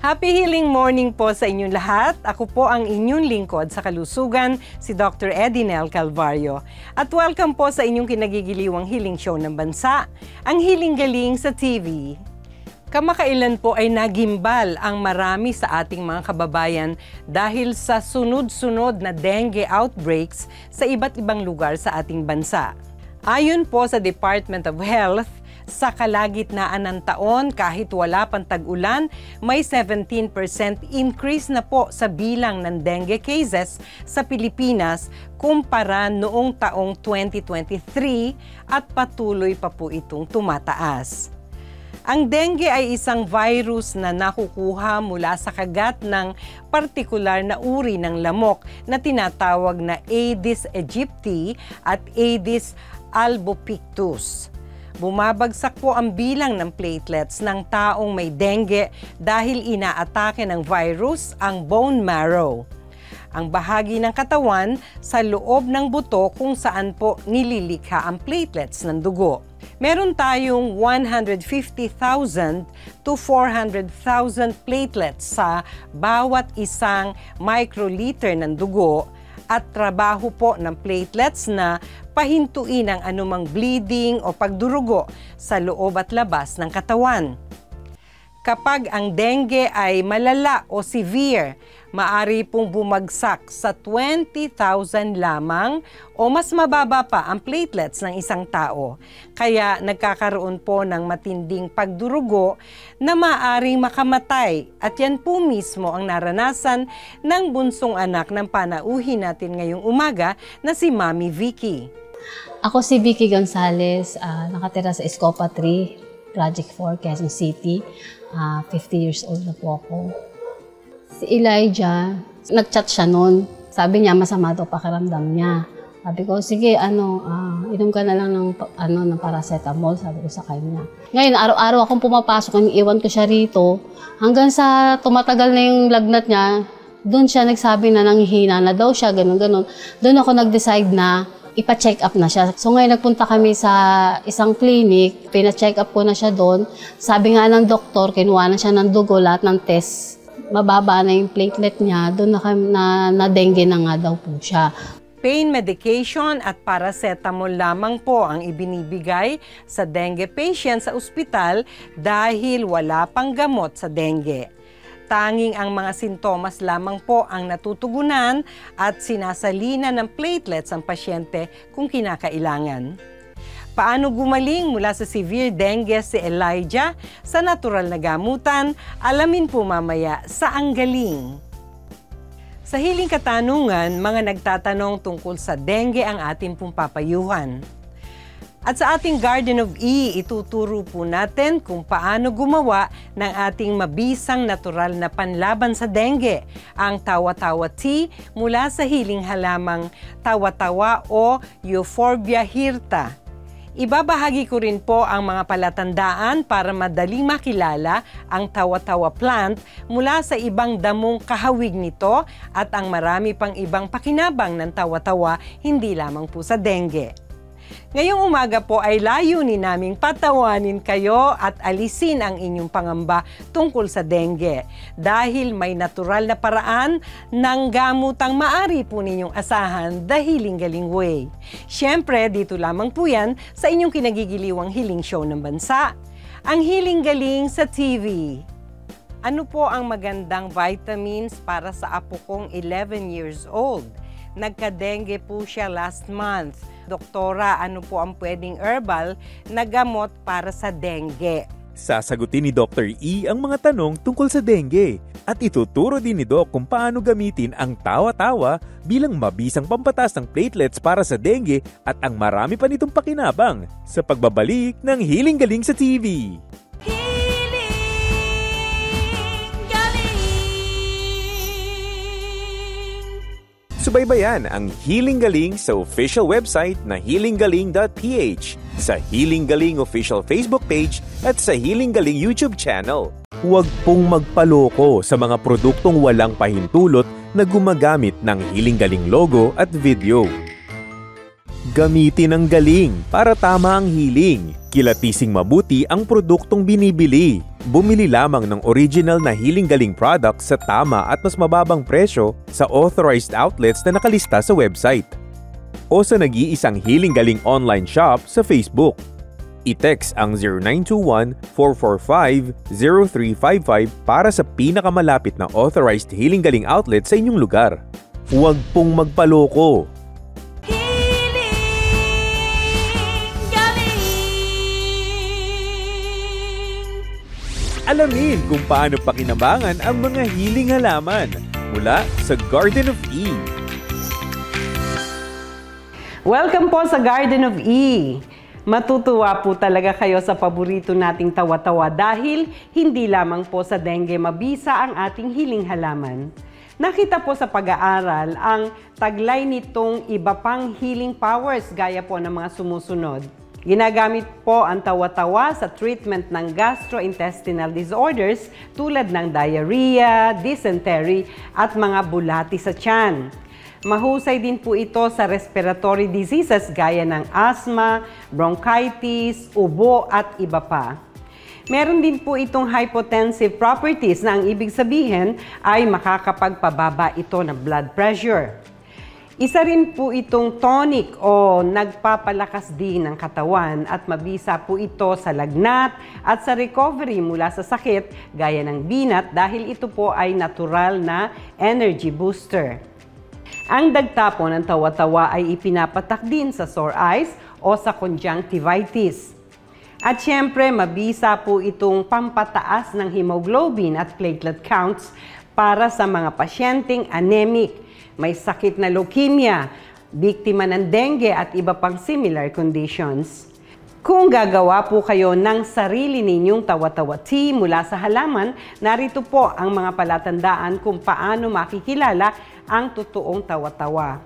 Happy healing morning po sa inyong lahat. Ako po ang inyong lingkod sa kalusugan, si Dr. Edinel Calvario. At welcome po sa inyong kinagigiliwang healing show ng bansa, ang Healing Galing sa TV. Kamakailan po ay nagimbal ang marami sa ating mga kababayan dahil sa sunod-sunod na dengue outbreaks sa iba't ibang lugar sa ating bansa. Ayon po sa Department of Health, sa kalagitnaan ng taon, kahit wala pang tag-ulan, may 17% increase na po sa bilang ng dengue cases sa Pilipinas kumpara noong taong 2023 at patuloy pa po itong tumataas. Ang dengue ay isang virus na nakukuha mula sa kagat ng partikular na uri ng lamok na tinatawag na Aedes aegypti at Aedes albopictus. Bumabagsak po ang bilang ng platelets ng taong may dengue dahil inaatake ng virus ang bone marrow, ang bahagi ng katawan sa loob ng buto kung saan po nililikha ang platelets ng dugo. Meron tayong 150,000 to 400,000 platelets sa bawat isang microliter ng dugo at trabaho po ng platelets na pahintuin ang anumang bleeding o pagdurugo sa loob at labas ng katawan. Kapag ang dengue ay malala o severe, maaari pong bumagsak sa 20,000 lamang o mas mababa pa ang platelets ng isang tao. Kaya nagkakaroon po ng matinding pagdurugo na maaaring makamatay. At yan po mismo ang naranasan ng bunsong anak ng panauhin natin ngayong umaga na si Mami Vicky. Ako si Vicky Gonzalez, nakatira sa Escopa 3, Project 4, Quezon City. 50 years old na po ako. Si Elijah, nag-chat siya noon. Sabi niya, masama daw pakiramdam niya. Sabi ko, sige, inom ka na lang ng paracetamol, sabi ko sa kanya. Ngayon, araw-araw akong pumapasok, iwan ko siya rito. Hanggang sa tumatagal na yung lagnat niya, doon siya nagsabi na nanghihina na daw siya, ganun-ganun. Doon ako nag-decide na ipa-check up na siya. So ngayon nagpunta kami sa isang clinic, pina-check up ko na siya doon. Sabi nga ng doktor, kinuha na siya ng dugo, lahat ng test. Mababa na yung platelet niya, doon na dengue na nga daw po siya. Pain medication at paracetamol lamang po ang ibinibigay sa dengue patient sa ospital dahil wala pang gamot sa dengue. Tanging ang mga sintomas lamang po ang natutugunan at sinasalina ng platelets ang pasyente kung kinakailangan. Paano gumaling mula sa severe dengue si Elijah sa natural na gamutan? Alamin po mamaya sa Ang Galing. Sa Hiling Katanungan, mga nagtatanong tungkol sa dengue ang ating pong papayuhan. At sa ating Garden of E, ituturo po natin kung paano gumawa ng ating mabisang natural na panlaban sa dengue, ang tawa-tawa tea mula sa hiling halamang tawa-tawa o Euphorbia hirta. Ibabahagi ko rin po ang mga palatandaan para madaling makilala ang tawa-tawa plant mula sa ibang damong kahawig nito at ang marami pang ibang pakinabang ng tawa-tawa, hindi lamang po sa dengue. Ngayong umaga po ay layunin naming patawanin kayo at alisin ang inyong pangamba tungkol sa dengue dahil may natural na paraan ng gamutang maari po ninyong asahan the Healing Galing way. Siyempre, dito lamang po yan sa inyong kinagigiliwang healing show ng bansa, ang Healing Galing sa TV. Ano po ang magandang vitamins para sa apo kong 11 years old? Nagka-dengue po siya last month. Doktora, ano po ang pwedeng herbal na gamot para sa dengue? Sasagutin ni Dr. E ang mga tanong tungkol sa dengue at ituturo din ni Doc kung paano gamitin ang tawa-tawa bilang mabisang pampatas ng platelets para sa dengue at ang marami pa nitong pakinabang sa pagbabalik ng Healing Galing sa TV. Subaybayan ang Healing Galing sa official website na healinggaling.ph, sa Healing Galing official Facebook page at sa Healing Galing YouTube channel. Huwag pong magpaloko sa mga produktong walang pahintulot na gumagamit ng Healing Galing logo at video. Gamitin ang galing para tama ang healing. Kilatising mabuti ang produktong binibili. Bumili lamang ng original na Healing Galing products sa tama at mas mababang presyo sa authorized outlets na nakalista sa website o sa nag-iisang Healing Galing online shop sa Facebook. I-text ang 0921-445-0355 para sa pinakamalapit na authorized Healing Galing outlet sa inyong lugar. Huwag pong magpaloko. Alamin kung paano pakinabangan ang mga hiling halaman mula sa Garden of E. Welcome po sa Garden of E. Matutuwa po talaga kayo sa paborito nating tawa-tawa dahil hindi lamang po sa dengue mabisa ang ating hiling halaman. Nakita po sa pag-aaral ang taglay nitong iba pang healing powers gaya po ng mga sumusunod. Ginagamit po ang tawa-tawa sa treatment ng gastrointestinal disorders tulad ng diarrhea, dysentery at mga bulati sa tiyan. Mahusay din po ito sa respiratory diseases gaya ng asthma, bronchitis, ubo at iba pa. Meron din po itong hypotensive properties na ang ibig sabihin ay makakapagpababa ito ng blood pressure. Isa rin po itong tonic o nagpapalakas din ng katawan at mabisa po ito sa lagnat at sa recovery mula sa sakit gaya ng binat dahil ito po ay natural na energy booster. Ang dagta po ng tawa-tawa ay ipinapatak din sa sore eyes o sa conjunctivitis. At syempre, mabisa po itong pampataas ng hemoglobin at platelet counts para sa mga pasyenteng anemic, may sakit na leukemia, biktima ng dengue at iba pang similar conditions. Kung gagawa po kayo ng sarili ninyong tawa-tawa tea mula sa halaman, narito po ang mga palatandaan kung paano makikilala ang totoong tawa-tawa.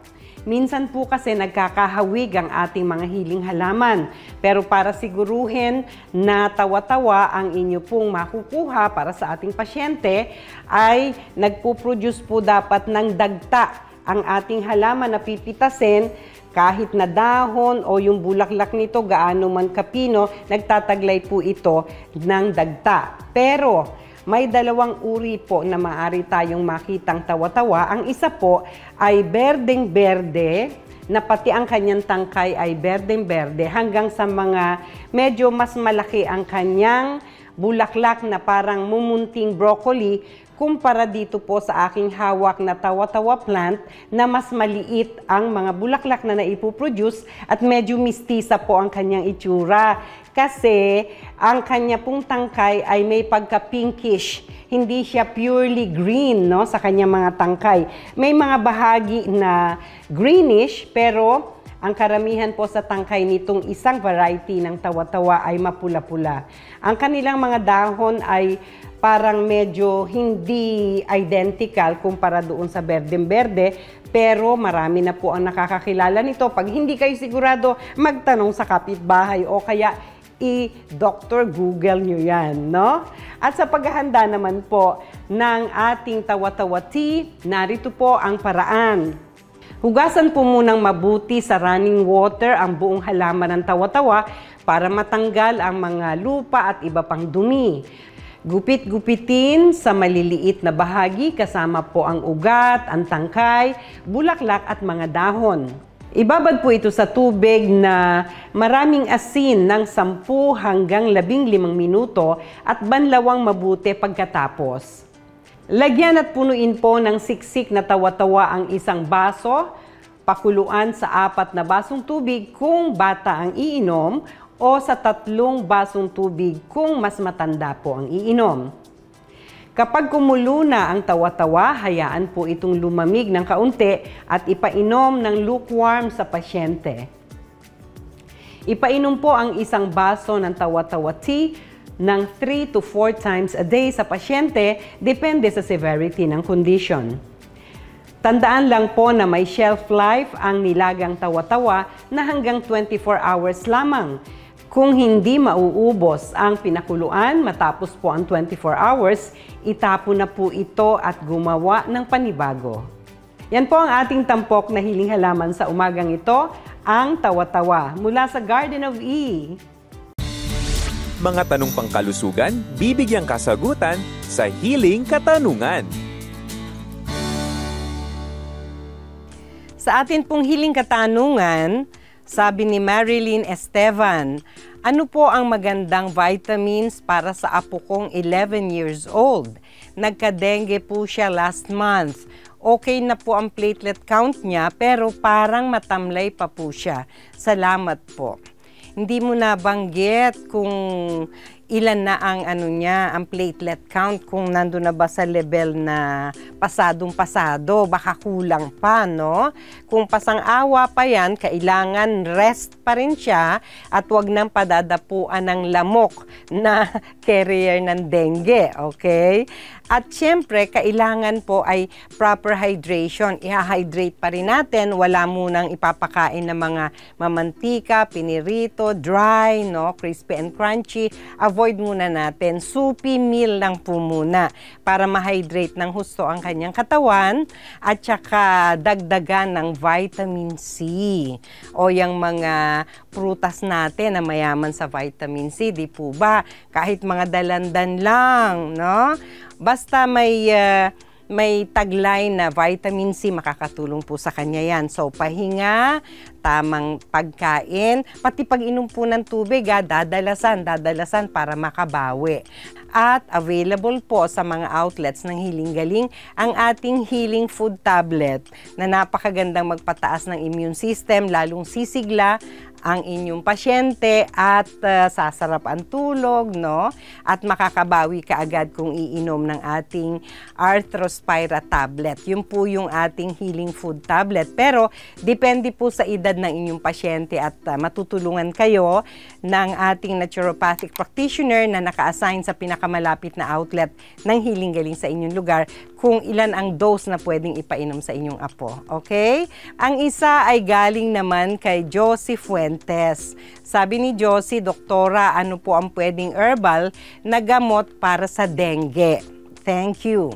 Minsan po kasi nagkakahawig ang ating mga hiling halaman, pero para siguruhin na tawa-tawa ang inyo pong makukuha para sa ating pasyente, ay nagpo-produce po dapat ng dagta ang ating halaman na pipitasin. Kahit na dahon o yung bulaklak nito gaano man kapino, nagtataglay po ito ng dagta. Pero may dalawang uri po na maaari tayong makitang tawa-tawa. Ang isa po ay berdeng-berde, na pati ang kanyang tangkay ay berdeng-berde hanggang sa mga medyo mas malaki ang kanyang bulaklak na parang mumunting broccoli kumpara dito po sa aking hawak na tawa-tawa plant na mas maliit ang mga bulaklak na naipoproduce at medyo mistisa po ang kanyang itsura. Kasi ang kanya pong tangkay ay may pagka-pinkish. Hindi siya purely green, no, sa kanyang mga tangkay. May mga bahagi na greenish, pero ang karamihan po sa tangkay nitong isang variety ng tawa-tawa ay mapula-pula. Ang kanilang mga dahon ay parang medyo hindi identical kumpara doon sa berdeng-berde, pero marami na po ang nakakakilala nito. Pag hindi kayo sigurado, magtanong sa kapitbahay o kaya i-Dr. Google nyo yan, no? At sa paghahanda naman po ng ating tawa-tawa tea, narito po ang paraan. Hugasan po munang mabuti sa running water ang buong halaman ng tawa-tawa para matanggal ang mga lupa at iba pang dumi. Gupit-gupitin sa maliliit na bahagi kasama po ang ugat, ang tangkay, bulaklak at mga dahon. Ibabad po ito sa tubig na maraming asin ng 10 hanggang 15 minuto at banlawang mabuti pagkatapos. Lagyan at punuin po ng siksik na tawa-tawa ang isang baso, pakuluan sa 4 na basong tubig kung bata ang iinom o sa 3 basong tubig kung mas matanda po ang iinom. Kapag kumulo na ang tawa-tawa, hayaan po itong lumamig ng kaunti at ipainom ng lukewarm sa pasyente. Ipainom po ang isang baso ng tawa-tawa tea ng 3 to 4 times a day sa pasyente, depende sa severity ng condition. Tandaan lang po na may shelf life ang nilagang tawa-tawa na hanggang 24 hours lamang. Kung hindi mauubos ang pinakuluan matapos po ang 24 hours, itapon na po ito at gumawa ng panibago. Yan po ang ating tampok na hiling halaman sa umagang ito. ang tawa-tawa mula sa Garden of E. Mga tanong pangkalusugan, bibigyang kasagutan sa Hiling Katanungan. Sa atin pong Hiling Katanungan, sabi ni Marilyn Estevan, ano po ang magandang vitamins para sa apo kong 11 years old? Nagka-dengue po siya last month. Okay na po ang platelet count niya pero parang matamlay pa po siya. Salamat po. Hindi mo nabanggit kung ilan na ang ang platelet count, kung nandun na ba sa level na pasadong-pasado, baka kulang pa, no? Kung pasang-awa pa yan, kailangan rest pa rin siya at wag nang padadapuan ng lamok na carrier ng dengue, okay? At syempre, kailangan po ay proper hydration. I-hydrate pa rin natin. Wala munang ipapakain ng mga mamantika, pinirito, dry, no, crispy and crunchy. Avoid muna natin. Soupy meal lang po muna para ma-hydrate ng husto ang kanyang katawan at saka dagdagan ng vitamin C o yung mga prutas natin na mayaman sa vitamin C. Di po ba? Kahit mga dalandan lang, no? Basta may taglay na vitamin C, makakatulong po sa kanya yan. So, pahinga, tamang pagkain, pati pag-inom po ng tubig, dadalasan para makabawi. At available po sa mga outlets ng Hiling Galing ang ating Healing Food Tablet na napakagandang magpataas ng immune system, lalong sisigla ang inyong pasyente at sasarap ang tulog, no? At makakabawi ka agad kung iinom ng ating Arthrospira tablet. Yun po yung ating Healing Food Tablet. Pero depende po sa edad ng inyong pasyente at matutulungan kayo ng ating naturopathic practitioner na naka-assign sa pinakamalapit na outlet ng Hiling Galing sa inyong lugar kung ilan ang dose na pwedeng ipainom sa inyong apo. Okay? Ang isa ay galing naman kay Josie Fuentes. Sabi ni Josie, Doktora, ano po ang pwedeng herbal na gamot para sa dengue? Thank you.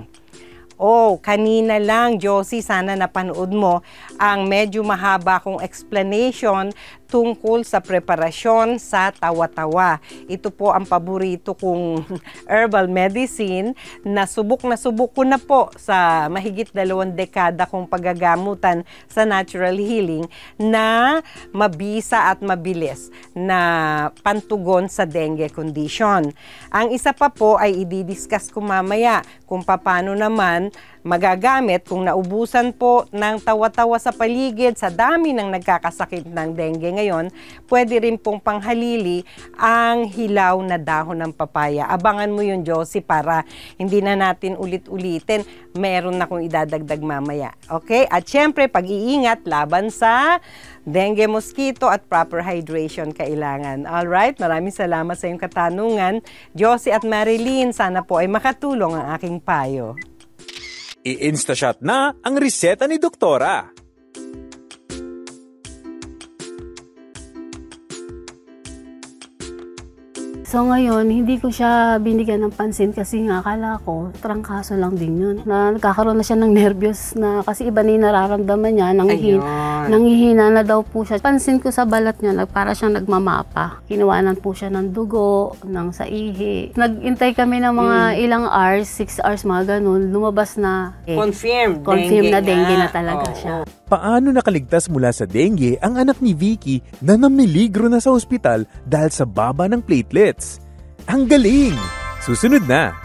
Oh, kanina lang, Josie, sana napanood mo ang medyo mahaba kong explanation tungkol sa preparasyon sa tawa-tawa. Ito po ang paborito kong herbal medicine na subok ko na po sa mahigit 2 dekada kong paggagamutan sa natural healing na mabisa at mabilis na pantugon sa dengue condition. Ang isa pa po ay i-discuss ko mamaya kung paano naman magagamit kung naubusan po ng tawa-tawa sa paligid sa dami ng nagkakasakit ng dengue ngayon, pwede rin pong panghalili ang hilaw na dahon ng papaya. Abangan mo yun, Josie, para hindi na natin ulit-ulitin. Meron na kong idadagdag mamaya. Okay? At syempre, pag-iingat laban sa dengue mosquito at proper hydration kailangan. Alright? Maraming salamat sa iyong katanungan. Josie at Marilyn, sana po ay makatulong ang aking payo. I-instashot na ang reseta ni Doktora. So ngayon, hindi ko siya binigyan ng pansin kasi nga akala ko, trangkaso lang din yun. Na nagkakaroon na siya ng nervyos na kasi iba na yung nararamdaman niya, nanghihina na daw po siya. Pansin ko sa balat niya, para siyang nagmamapa. Kinuwanan po siya ng dugo, ng saihi. Nag-intay kami ng mga ilang hours, 6 hours, mga ganun. Lumabas na. Confirmed na dengue na talaga siya. Paano nakaligtas mula sa dengue ang anak ni Vicky na namiligro na sa ospital dahil sa baba ng platelets? Ang galing! Susunod na!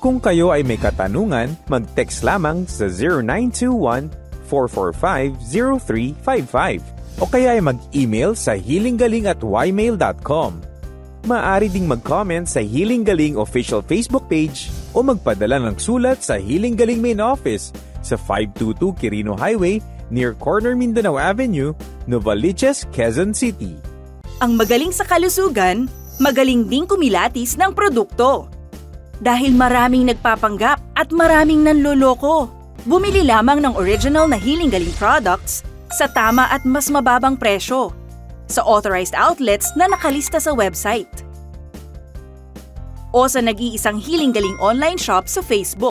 Kung kayo ay may katanungan, mag-text lamang sa 0921-445-0355 o kaya ay mag-email sa healinggaling@ymail.com. Maaari ding mag-comment sa Hiling Galing official Facebook page o magpadala ng sulat sa Hiling Galing Main Office sa 522 Quirino Highway near Corner Mindanao Avenue, Novaliches, Quezon City. Ang magaling sa kalusugan, magaling ding kumilatis ng produkto. Dahil maraming nagpapanggap at maraming nanloloko. Bumili lamang ng original na Hiling Galing products sa tama at mas mababang presyo sa authorized outlets na nakalista sa website. o sa nag-iisang Healing Galing online shop sa Facebook.